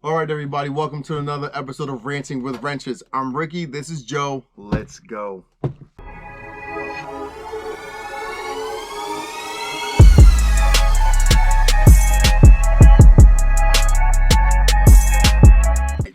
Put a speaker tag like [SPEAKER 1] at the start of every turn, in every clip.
[SPEAKER 1] All right, everybody, welcome to another episode of Ranting with Wrenches. I'm Ricky, this is Joe. Let's go.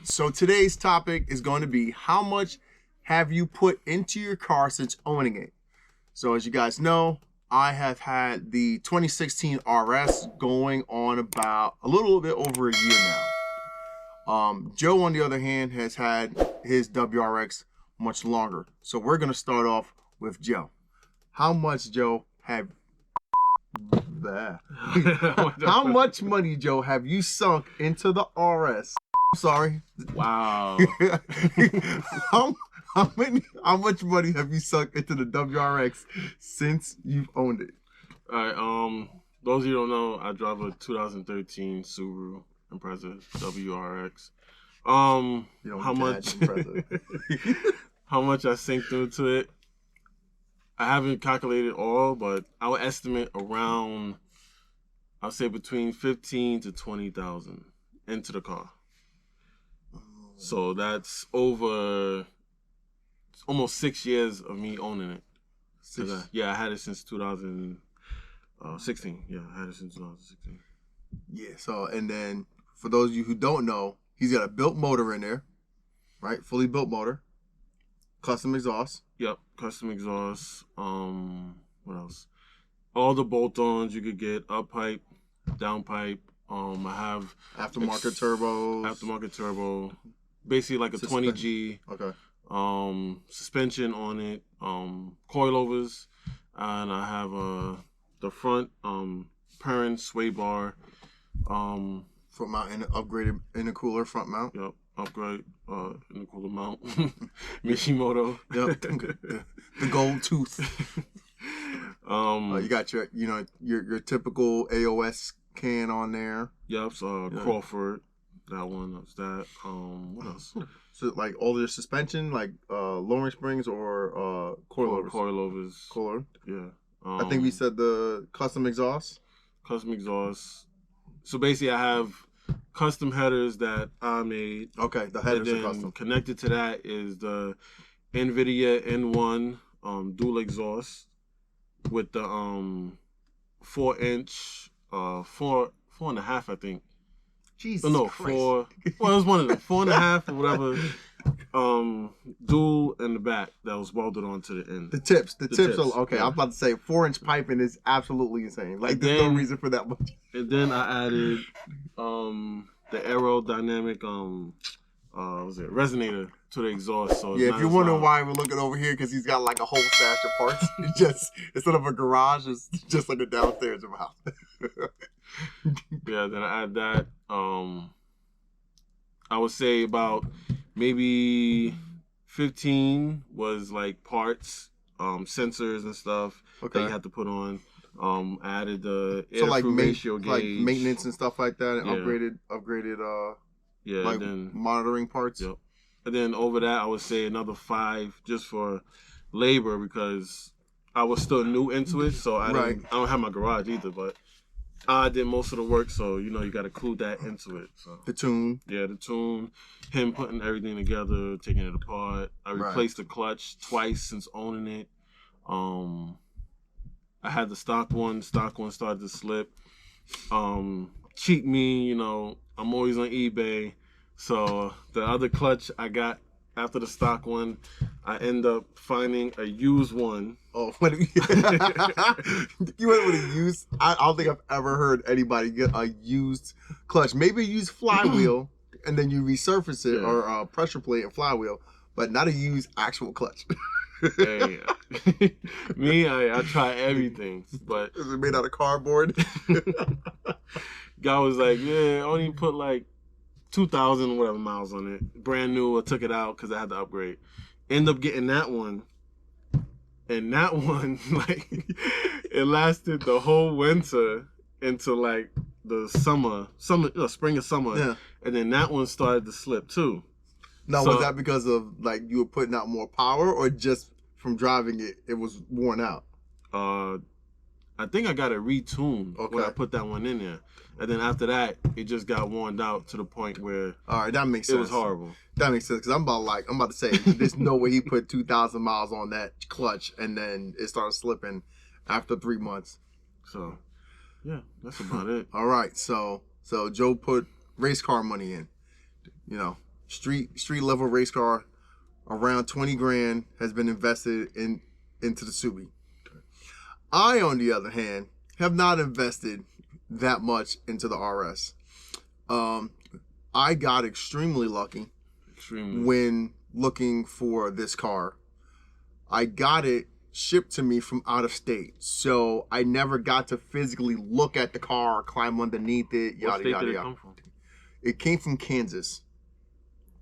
[SPEAKER 1] So today's topic is going to be how much have you put into your car since owning it? So as you guys know, I have had the 2016 RS going on about a little bit over a year now. Joe, on the other hand, has had his WRX much longer. So we're going to start off with Joe. How much, Joe, have... How much money, Joe, have you sunk into the RS? I'm sorry.
[SPEAKER 2] Wow.
[SPEAKER 1] How much money have you sunk into the WRX since you've owned it?
[SPEAKER 2] All right. Those of you who don't know, I drive a 2013 Subaru Impreza WRX. How much I sank into it? I haven't calculated all, but I would estimate around, I'll say between 15 to 20,000 into the car. So that's over almost 6 years of me owning it. I had it since 2016. Yeah, I had it since 2016.
[SPEAKER 1] Yeah, so, and then for those of you who don't know, he's got a built motor in there, right? Fully built motor. Custom exhaust.
[SPEAKER 2] Yep, custom exhaust. What else? All the bolt-ons you could get, up pipe, down pipe. I have
[SPEAKER 1] aftermarket turbos.
[SPEAKER 2] Aftermarket turbo. Basically like a 20G.
[SPEAKER 1] Okay.
[SPEAKER 2] Suspension on it. Coilovers. And I have the front Perrin sway bar.
[SPEAKER 1] Front mount and upgraded intercooler front mount.
[SPEAKER 2] Yep. Upgrade intercooler mount. Mishimoto.
[SPEAKER 1] Yep. The gold tooth. You got your typical AOS can on there.
[SPEAKER 2] Yep. Crawford. That one. That's that. What else?
[SPEAKER 1] So like all your suspension, like lowering springs or coilovers.
[SPEAKER 2] Coilovers.
[SPEAKER 1] Coilover.
[SPEAKER 2] Yeah.
[SPEAKER 1] I think we said the custom exhaust.
[SPEAKER 2] Custom exhaust. So basically, I have custom headers that I made.
[SPEAKER 1] Okay, the headers are custom.
[SPEAKER 2] Connected to that is the NVIDIA N1 dual exhaust with the 4-inch, 4.5, I think.
[SPEAKER 1] Jesus Christ.
[SPEAKER 2] 4. Well, it was one of them, 4.5 or whatever. Dual in the back that was welded onto the end.
[SPEAKER 1] The tips are okay.
[SPEAKER 2] Yeah.
[SPEAKER 1] I'm about to say 4-inch piping is absolutely insane. Like there's no reason for that much.
[SPEAKER 2] And then I added the aerodynamic resonator to the exhaust. So
[SPEAKER 1] yeah, if you're wondering why we're looking over here, because he's got like a whole stash of parts. It's just instead of a garage, it's just like a downstairs of a house.
[SPEAKER 2] Yeah, then I add that. I would say about maybe 15 was like parts, sensors and stuff that you had to put on. I added the air ratio gauge,
[SPEAKER 1] like maintenance and stuff like that, and upgraded like then monitoring parts.
[SPEAKER 2] Yep. And then over that, I would say another 5 just for labor because I was still new into it, so I don't have my garage either, but I did most of the work, so you got to include that into it. So
[SPEAKER 1] the tune,
[SPEAKER 2] the tune, him putting everything together, taking it apart. I replaced the clutch twice since owning it. I had the stock one started to slip. Cheat me, I'm always on eBay, so the other clutch I got after the stock one, I end up finding a used one.
[SPEAKER 1] Oh, what? You went with a used? I don't think I've ever heard anybody get a used clutch. Maybe a used flywheel, and then you resurface it, or pressure plate and flywheel, but not a used actual clutch.
[SPEAKER 2] Hey, me, I try everything, but
[SPEAKER 1] is it made out of cardboard?
[SPEAKER 2] Guy was like, yeah, I only put like 2,000 whatever miles on it. Brand new. I took it out because I had to upgrade. End up getting that one. And that one, like, it lasted the whole winter into like the spring or summer. Yeah. And then that one started to slip too.
[SPEAKER 1] Now, was that because of like you were putting out more power, or just from driving it was worn out?
[SPEAKER 2] I think I got it retuned when I put that one in there. And then after that, it just got worn out to the point where
[SPEAKER 1] all right, that makes sense.
[SPEAKER 2] It was horrible.
[SPEAKER 1] That makes sense, because I'm about to say, there's no way he put 2,000 miles on that clutch and then it started slipping after 3 months.
[SPEAKER 2] So, yeah, that's about it.
[SPEAKER 1] All right, so Joe put race car money in. You know, street level race car, around 20 grand has been invested into the Subi. I, on the other hand, have not invested that much into the RS. I got extremely lucky when looking for this car. I got it shipped to me from out of state, so I never got to physically look at the car, climb underneath it,
[SPEAKER 2] What state did it come from?
[SPEAKER 1] It came from Kansas.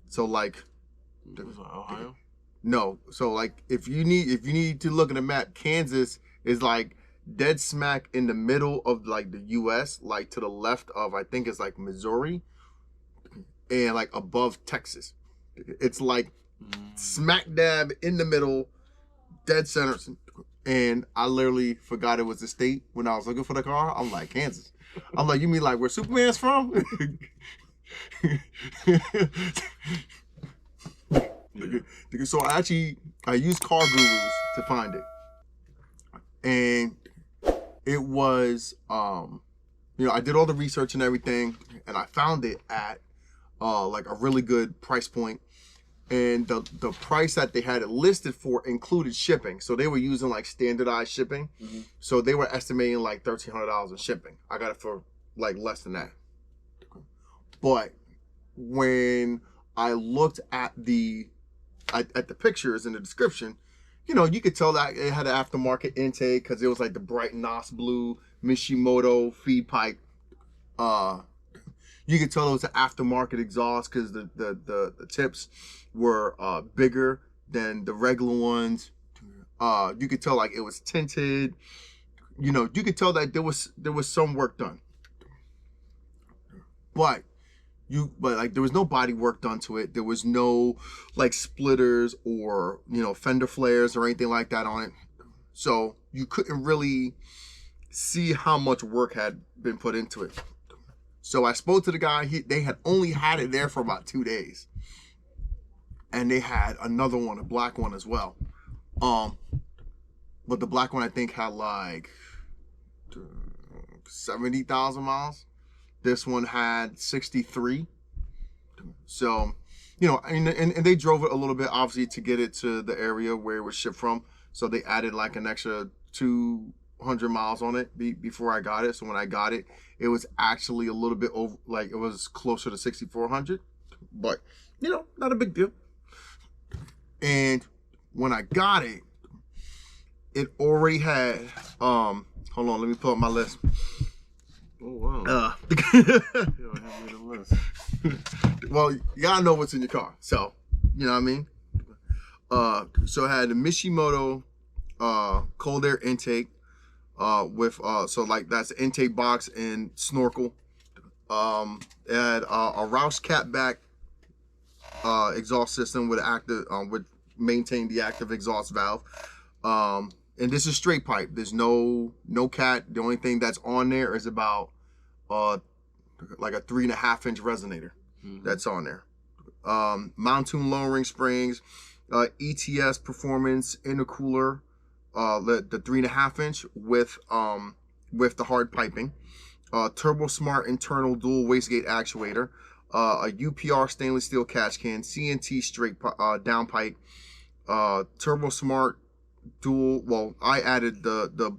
[SPEAKER 1] So like,
[SPEAKER 2] was it Ohio?
[SPEAKER 1] No. So like, if you need to look at a map, Kansas is like dead smack in the middle of like the U.S., like to the left of, I think it's like Missouri, and like above Texas. It's like smack dab in the middle, dead center. And I literally forgot it was a state when I was looking for the car. I'm like, Kansas. I'm like, you mean like where Superman's from? Yeah. So I used Car Gurus to find it, and it was I did all the research and everything, and I found it at like a really good price point, and the price that they had it listed for included shipping. So they were using like standardized shipping. So they were estimating like $1,300 in shipping. I got it for like less than that. But when I looked at the pictures in the description, you could tell that it had an aftermarket intake because it was like the bright NOS blue Mishimoto feed pipe. You could tell it was an aftermarket exhaust because the tips were bigger than the regular ones. You could tell like it was tinted. You could tell that there was some work done. But like there was no body work done to it. There was no like splitters or fender flares or anything like that on it. So you couldn't really see how much work had been put into it. So I spoke to the guy. They had only had it there for about 2 days, and they had another one, a black one as well. But the black one I think had like 70,000 miles. This one had 63. So, and they drove it a little bit, obviously, to get it to the area where it was shipped from. So they added like an extra 200 miles on it before I got it. So when I got it, it was actually a little bit over, like it was closer to 6,400. But, not a big deal. And when I got it, it already had, hold on, let me pull up my list.
[SPEAKER 2] Oh, wow.
[SPEAKER 1] Well, you gotta know what's in your car. So, you know what I mean? So it had the Mishimoto cold air intake with, so like that's the intake box and snorkel. It had a Roush catback exhaust system with active, with maintain the active exhaust valve. And this is straight pipe. There's no cat. The only thing that's on there is about like a 3.5-inch resonator that's on there. Montoon lowering springs, ETS performance intercooler, the 3.5-inch with the hard piping, Turbo Smart internal dual wastegate actuator, a UPR stainless steel catch can, CNT straight down pipe, Turbo Smart dual. Well, I added the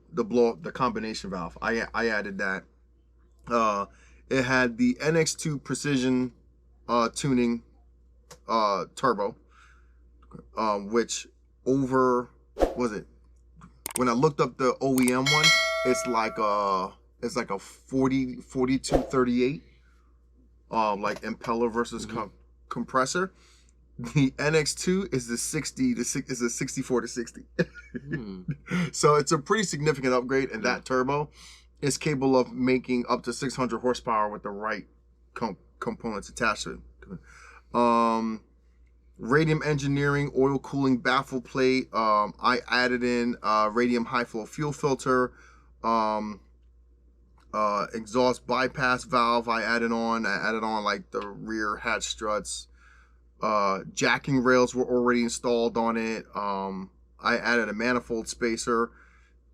[SPEAKER 1] combination valve. I added that. It had the NX2 precision tuning turbo, which over, was it, when I looked up the OEM one, it's like a 4238 like impeller versus compressor. The NX2 is the 64 to 60. So it's a pretty significant upgrade, and that turbo is capable of making up to 600 horsepower with the right components attached to it. Radium engineering oil cooling baffle plate. I added in radium high flow fuel filter, Exhaust bypass valve I added on. Like the rear hatch struts. Jacking rails were already installed on it. I added a manifold spacer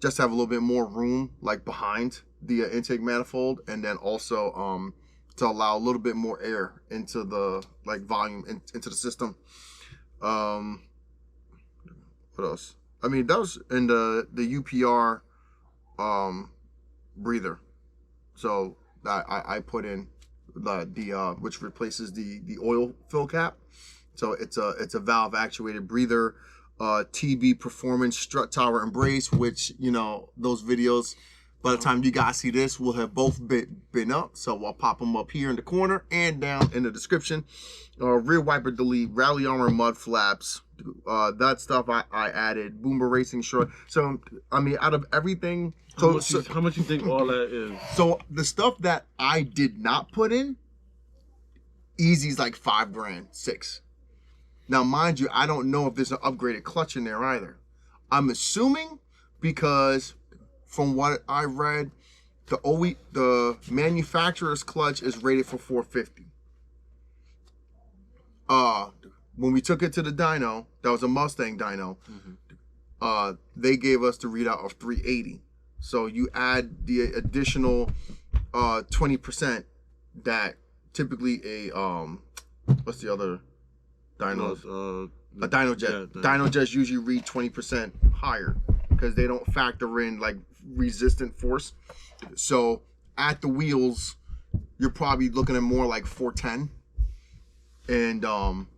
[SPEAKER 1] just to have a little bit more room like behind the intake manifold, and then also to allow a little bit more air into the like volume into the system. What else? I mean, that was in the UPR breather. So I put in the which replaces the oil fill cap. So it's a valve actuated breather. TB Performance strut tower and brace, which, you know, those videos, by the time you guys see this, will have both been up. So I'll pop them up here in the corner and down in the description. Rear wiper delete, rally armor mud flaps, that stuff I added. Boomer racing short. So I mean, out of everything,
[SPEAKER 2] how much you think all that is?
[SPEAKER 1] So the stuff that I did not put in, easy's like $5 grand, 6. Now, mind you, I don't know if there's an upgraded clutch in there either. I'm assuming, because from what I read, the manufacturer's clutch is rated for 450. When we took it to the dyno, that was a Mustang dyno, they gave us the readout of 380. So you add the additional 20% that typically a what's the other dynos? A dyno jet. Yeah, dyno jets usually read 20% higher because they don't factor in like resistant force. So at the wheels, you're probably looking at more like 410. And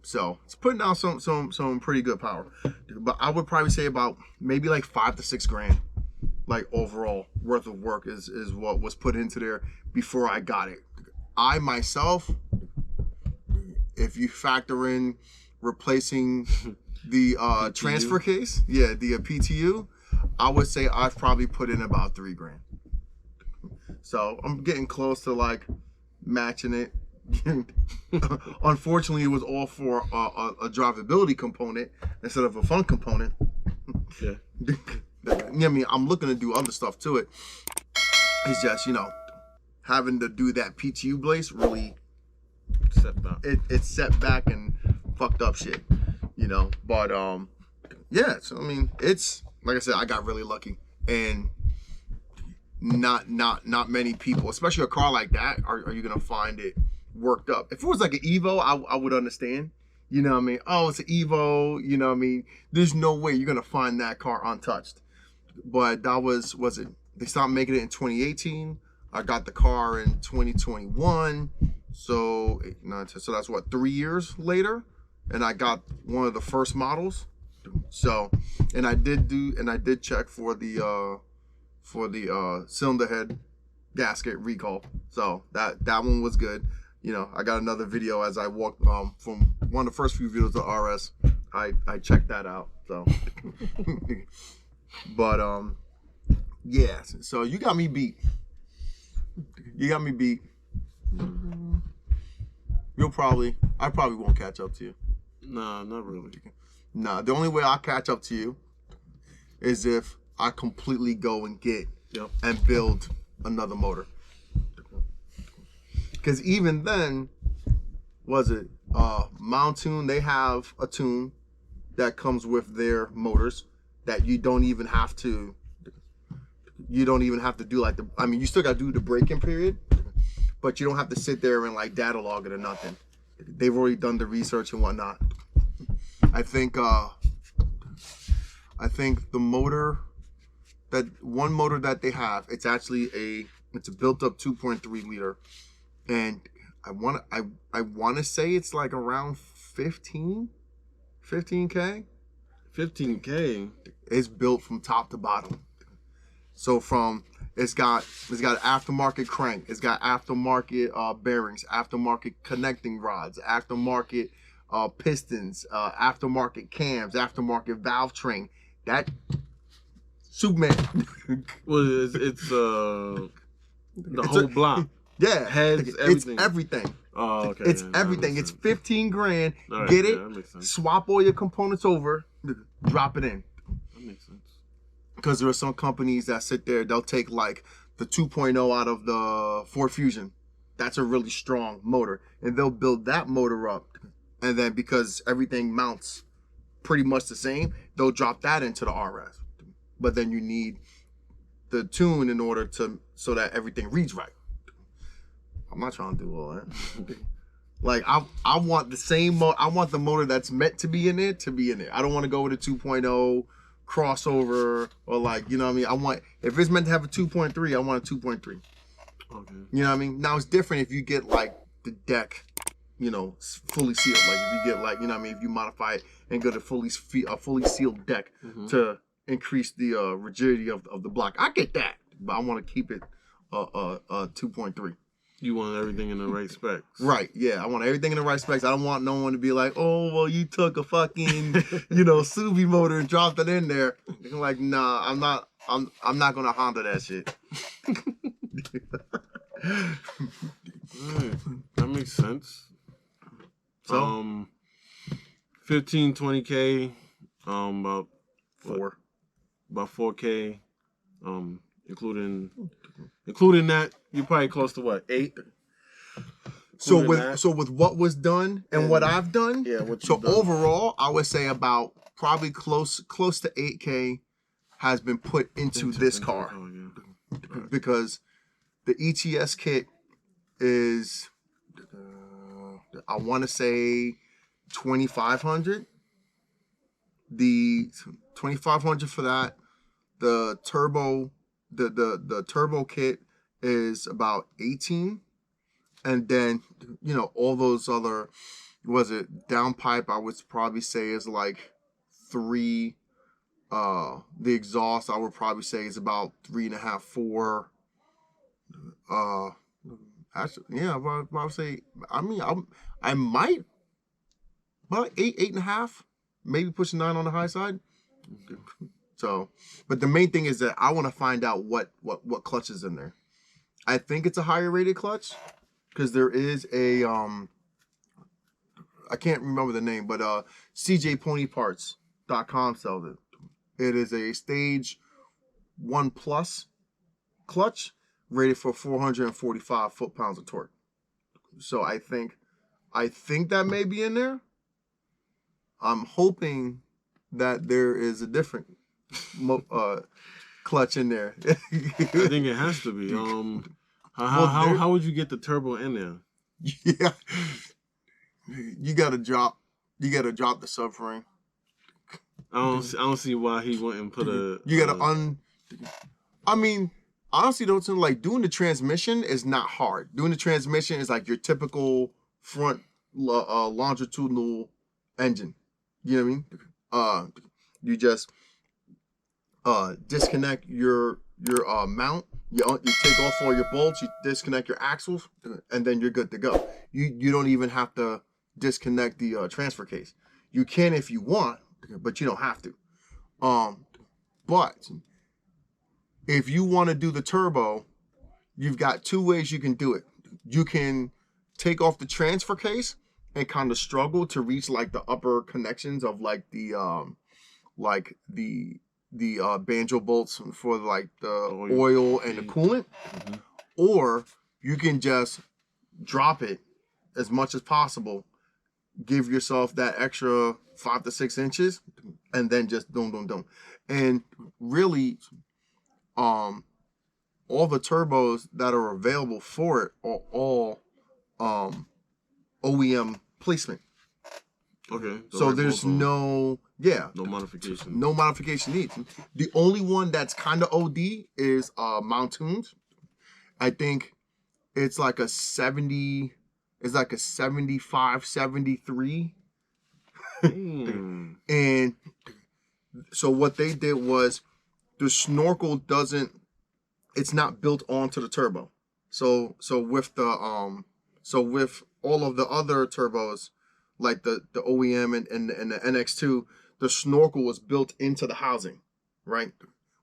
[SPEAKER 1] so it's putting out some pretty good power. But I would probably say about maybe like $5 to $6 grand, like overall worth of work is what was put into there before I got it. I myself, if you factor in replacing the transfer case, the PTU, I would say I've probably put in about $3 grand. So I'm getting close to like matching it. Unfortunately, it was all for a drivability component instead of a fun component. Yeah. I mean, I'm looking to do other stuff to it. It's just, you know, having to do that PTU blaze really it set back and fucked up shit, you know. But yeah, so I mean, it's like I said, I got really lucky, and not many people, especially a car like that, are you gonna find it worked up. If it was like an Evo, I would understand. You know what I mean? Oh, it's an Evo, you know what I mean? There's no way you're gonna find that car untouched. But that was it? They stopped making it in 2018. I got the car in 2021. So that's what, 3 years later, and I got one of the first models. So, and I did check for the cylinder head gasket recall. So that one was good. You know, I got another video as I walked from one of the first few videos of RS. I checked that out. So, but yeah. So you got me beat. You got me beat. I probably won't catch up to you.
[SPEAKER 2] Nah, not really.
[SPEAKER 1] Nah, the only way I'll catch up to you is if I completely go and get and build another motor. Because even then, Mountoon, they have a tune that comes with their motors that you don't even have to do like you still got to do the break-in period, but you don't have to sit there and like data log it or nothing. They've already done the research and whatnot. I think the motor, that one motor that they have, it's actually it's a built-up 2.3 liter. And I want to say it's like around 15K.
[SPEAKER 2] 15K.
[SPEAKER 1] It's built from top to bottom. So it's got aftermarket crank, it's got aftermarket bearings, aftermarket connecting rods, aftermarket pistons, aftermarket cams, aftermarket valve train. That Superman.
[SPEAKER 2] Well, it's the whole block.
[SPEAKER 1] Yeah,
[SPEAKER 2] heads, everything.
[SPEAKER 1] It's everything.
[SPEAKER 2] Oh, okay.
[SPEAKER 1] It's everything. It's 15 grand.
[SPEAKER 2] Right,
[SPEAKER 1] get it,
[SPEAKER 2] that makes sense.
[SPEAKER 1] swap all your components over, drop it in.
[SPEAKER 2] That makes sense.
[SPEAKER 1] Because there are some companies that sit there, they'll take like the 2.0 out of the Ford Fusion. That's a really strong motor. And they'll build that motor up. And then because everything mounts pretty much the same, they'll drop that into the RS. But then you need the tune in order to, so that everything reads right. I'm not trying to do all that. Like I want the same I want the motor that's meant to be in there to be in there. I don't want to go with a 2.0 crossover or like, you know what I mean? I want, if it's meant to have a 2.3, I want a 2.3.
[SPEAKER 2] Okay.
[SPEAKER 1] You know what I mean? Now it's different if you get like the deck, you know, fully sealed. Like if you get like, you know what I mean, if you modify it and get a fully sealed deck to increase the rigidity of the block. I get that, but I want to keep it 2.3.
[SPEAKER 2] You want everything in the right specs.
[SPEAKER 1] Right, yeah. I want everything in the right specs. I don't want no one to be like, oh, well, you took a fucking, you know, Subi motor and dropped it in there. I'm like, nah, I'm not gonna Honda that shit.
[SPEAKER 2] Right. That makes sense.
[SPEAKER 1] So
[SPEAKER 2] 15, 20K, about
[SPEAKER 1] four.
[SPEAKER 2] About 4K, including that, you're probably close to what, 8?
[SPEAKER 1] So with what was done and what I've done,
[SPEAKER 2] yeah.
[SPEAKER 1] Overall, I would say about probably close to 8K has been put into this car, because the ETS kit is I want to say 2,500. The 2,500 for that. The turbo, the turbo kit is about 18, and then, you know, all those other, downpipe, I would probably say is like 3. The exhaust, I would probably say, is about 3.5, 4. Actually, yeah, I would say. I mean, I might about 8.5, maybe pushing 9 on the high side. So, but the main thing is that I want to find out what clutch is in there. I think it's a higher rated clutch, because there is a I can't remember the name, but CJPonyParts.com sells it. It is a stage 1 plus clutch rated for 445 foot-pounds of torque. So I think that may be in there. I'm hoping that there is a different clutch in there.
[SPEAKER 2] I think it has to be. How would you get the turbo in there?
[SPEAKER 1] Yeah, you gotta drop the subframe.
[SPEAKER 2] I don't see why he wouldn't put a.
[SPEAKER 1] You gotta I mean, honestly, though, like doing the transmission is not hard. Doing the transmission is like your typical front longitudinal engine. You know what I mean? You just disconnect your mount. You take off all your bolts. You disconnect your axles, and then you're good to go. You don't even have to disconnect the transfer case. You can if you want, but you don't have to. But if you want to do the turbo, you've got 2 ways you can do it. You can take off the transfer case and kind of struggle to reach like the upper connections of like the banjo bolts for like the oil and the coolant, or you can just drop it as much as possible, give yourself that extra 5 to 6 inches, and then just boom. And really, all the turbos that are available for it are all OEM placement.
[SPEAKER 2] Okay.
[SPEAKER 1] So there's no
[SPEAKER 2] modification.
[SPEAKER 1] No modification needs. The only one that's kind of OD is Mountoons. I think it's like a 70. It's like a 75, 73. And so what they did was the snorkel it's not built onto the turbo. So with all of the other turbos, like the OEM and the NX2, the snorkel was built into the housing, right?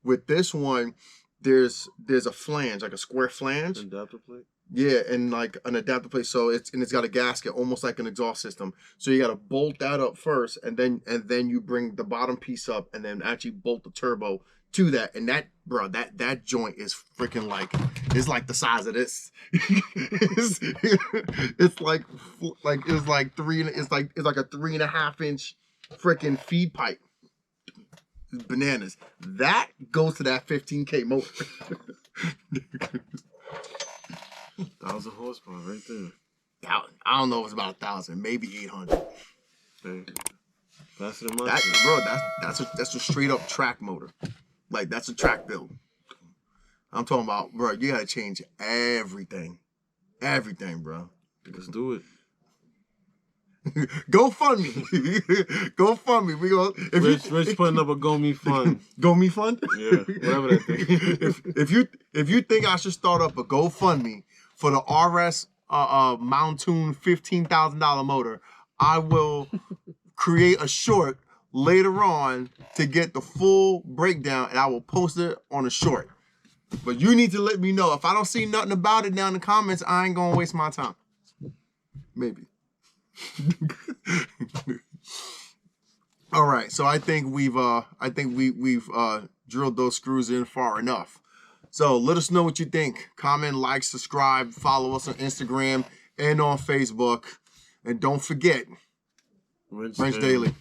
[SPEAKER 1] With this one, there's a flange, like a square flange.
[SPEAKER 2] Adapter plate?
[SPEAKER 1] Yeah, and like an adapter plate. So it's got a gasket, almost like an exhaust system. So you got to bolt that up first, and then you bring the bottom piece up, and then actually bolt the turbo to that, and that, bro, that joint is freaking like, it's like the size of this. it's like it's like a 3.5 inch freaking feed pipe. It's bananas. That goes to that 15K motor.
[SPEAKER 2] 1,000 horsepower right there.
[SPEAKER 1] I don't know if it's about 1,000, maybe 800.
[SPEAKER 2] Hey, faster than mine.
[SPEAKER 1] That, bro, that's a straight up track motor. Like, that's a track build. I'm talking about, bro, you gotta change everything. Everything, bro.
[SPEAKER 2] Let's do it.
[SPEAKER 1] Go fund me. Go fund me. We go.
[SPEAKER 2] Rich putting up a Go Me Fund.
[SPEAKER 1] Go Me Fund?
[SPEAKER 2] Yeah, whatever that thing.
[SPEAKER 1] if you think I should start up a GoFundMe for the RS Mountoon $15,000 motor, I will create a short later on to get the full breakdown, and I will post it on a short. But you need to let me know. If I don't see nothing about it down in the comments, I ain't gonna waste my time. Maybe. All right, so I think we've drilled those screws in far enough. So let us know what you think. Comment, like, subscribe, follow us on Instagram and on Facebook, and don't forget, Wrench Daily.